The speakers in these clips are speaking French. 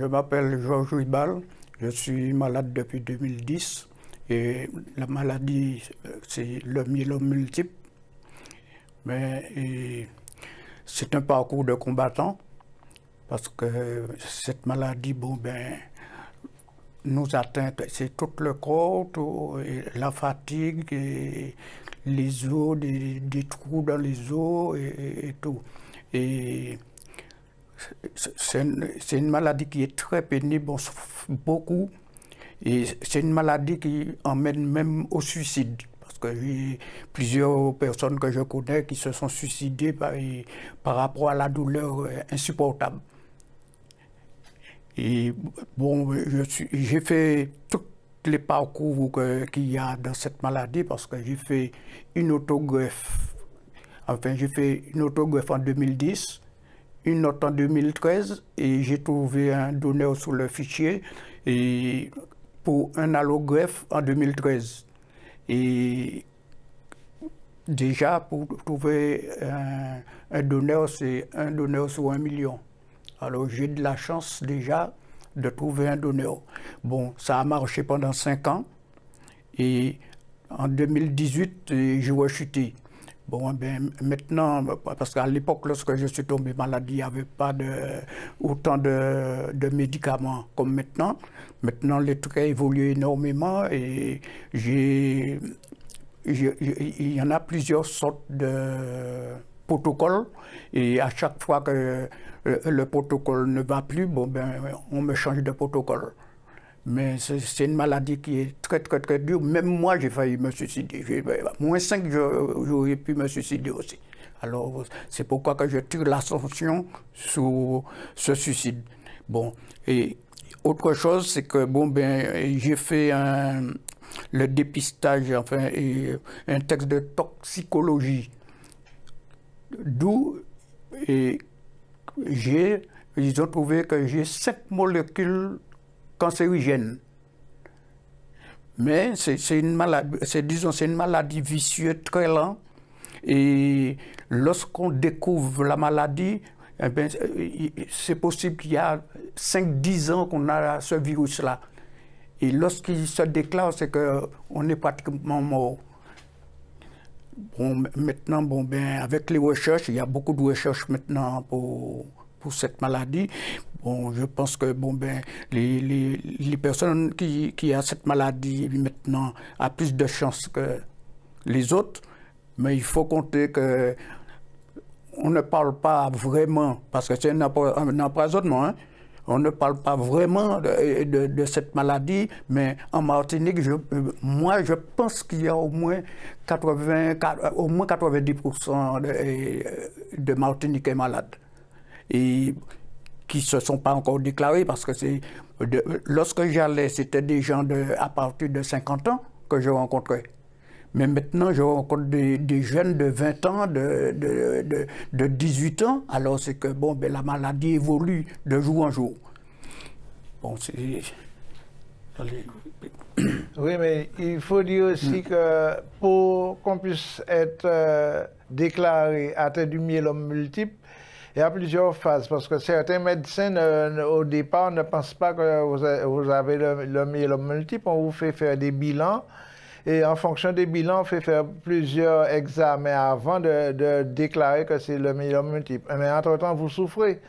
je m'appelle Georges Ribal, je suis malade depuis 2010 et la maladie, c'est le myélome multiple. Mais c'est un parcours de combattant parce que cette maladie, bon, ben, nous atteint, c'est tout le corps, la fatigue, et les os, des trous dans les os et tout. Et c'est une maladie qui est très pénible, on souffre beaucoup. Et c'est une maladie qui emmène même au suicide. Parce que j'ai plusieurs personnes que je connais qui se sont suicidées par rapport à la douleur insupportable. Et bon, j'ai fait tous les parcours qu'il y a dans cette maladie parce que j'ai fait une autogreffe. Enfin, j'ai fait une autogreffe en 2010, une autre en 2013 et j'ai trouvé un donneur sur le fichier et pour un allogreffe en 2013. Et déjà, pour trouver un donneur, c'est un donneur sur 1 million. Alors j'ai de la chance déjà de trouver un donneur. Bon, ça a marché pendant 5 ans et en 2018, j'ai rechuté. Bon, ben, maintenant, parce qu'à l'époque, lorsque je suis tombé malade, il n'y avait pas autant de médicaments comme maintenant. Maintenant, les trucs ont évolué énormément et il y en a plusieurs sortes de protocoles. Et à chaque fois que le protocole ne va plus, bon, ben, on me change de protocole. Mais c'est une maladie qui est très, très, très dure. Même moi, j'ai failli me suicider. Moins 5, j'aurais pu me suicider aussi. Alors, c'est pourquoi que je tire l'attention sur ce suicide. Bon, et autre chose, c'est que, bon, ben, j'ai fait le dépistage, enfin, un texte de toxicologie. D'où ils ont trouvé que j'ai 5 molécules cancérigène. Mais c'est une maladie, c'est une maladie vicieuse très lente. Et lorsqu'on découvre la maladie, eh bien, c'est possible qu'il y a 5-10 ans qu'on a ce virus-là. Et lorsqu'il se déclare, c'est qu'on est pratiquement mort. Bon, maintenant, bon, ben, avec les recherches, il y a beaucoup de recherches maintenant pour cette maladie. Bon, je pense que bon, ben, les personnes qui ont cette maladie maintenant ont plus de chances que les autres, mais il faut compter que on ne parle pas vraiment, parce que c'est un empoisonnement, hein, on ne parle pas vraiment de cette maladie, mais en Martinique, moi, je pense qu'il y a au moins 90% de Martiniquais malades. Et qui ne se sont pas encore déclarés parce que lorsque j'allais, c'était des gens à partir de 50 ans que je rencontrais. Mais maintenant, je rencontre des jeunes de 20 ans, de 18 ans. Alors c'est que bon, ben, la maladie évolue de jour en jour. Bon, c'est... Oui, mais il faut dire aussi que pour qu'on puisse être déclaré atteint du myélome multiple, il y a plusieurs phases, parce que certains médecins, au départ, ne pensent pas que vous avez le myélome multiple. On vous fait faire des bilans, et en fonction des bilans, on fait faire plusieurs examens avant de déclarer que c'est le myélome multiple. Mais entre-temps, vous souffrez.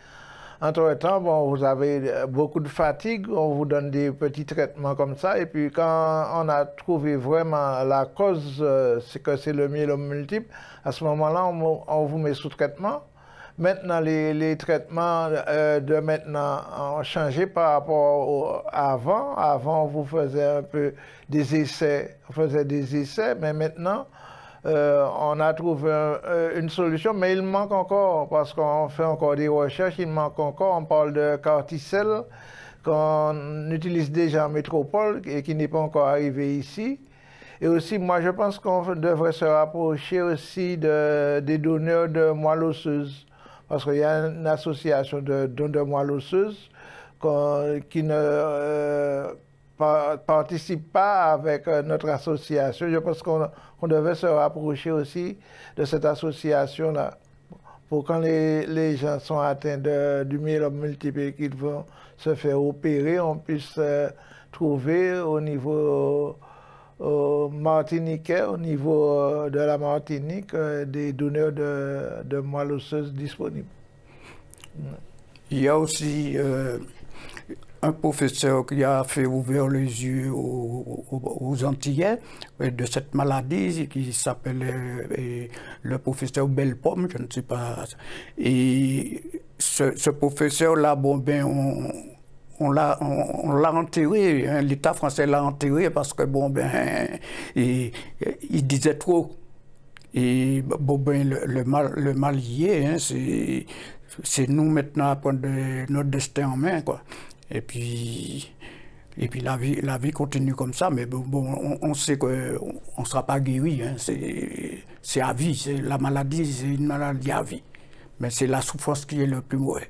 Entre-temps, bon, vous avez beaucoup de fatigue, on vous donne des petits traitements comme ça, et puis quand on a trouvé vraiment la cause, c'est que c'est le myélome multiple, à ce moment-là, on vous met sous traitement. Maintenant, les traitements de maintenant ont changé par rapport à avant. Avant, vous faisiez un peu des essais, mais maintenant, on a trouvé une solution, mais il manque encore, parce qu'on fait encore des recherches, il manque encore. On parle de corticelle, qu'on utilise déjà en métropole et qui n'est pas encore arrivé ici. Et aussi, moi, je pense qu'on devrait se rapprocher aussi des donneurs de moelle osseuse. Parce qu'il y a une association de dons de moelle osseuse qui ne participe pas avec notre association. Je pense qu'on devait se rapprocher aussi de cette association-là pour quand les gens sont atteints du myélome multiple et qu'ils vont se faire opérer, on puisse trouver au niveau martiniquais, au niveau de la Martinique, des donneurs de moelle osseuse disponibles. Il y a aussi un professeur qui a fait ouvrir les yeux aux Antillais de cette maladie qui s'appelle le professeur Bellepomme, je ne sais pas. Et ce professeur-là, bon ben, on l'a enterré, hein, l'État français l'a enterré parce que bon ben, il disait trop. Et bon ben, le mal y est, hein, c'est nous maintenant à prendre notre destin en main, quoi. Et puis la vie continue comme ça, mais bon, on sait qu'on ne sera pas guéri, hein, c'est à vie, la maladie, c'est une maladie à vie. Mais c'est la souffrance qui est le plus mauvais.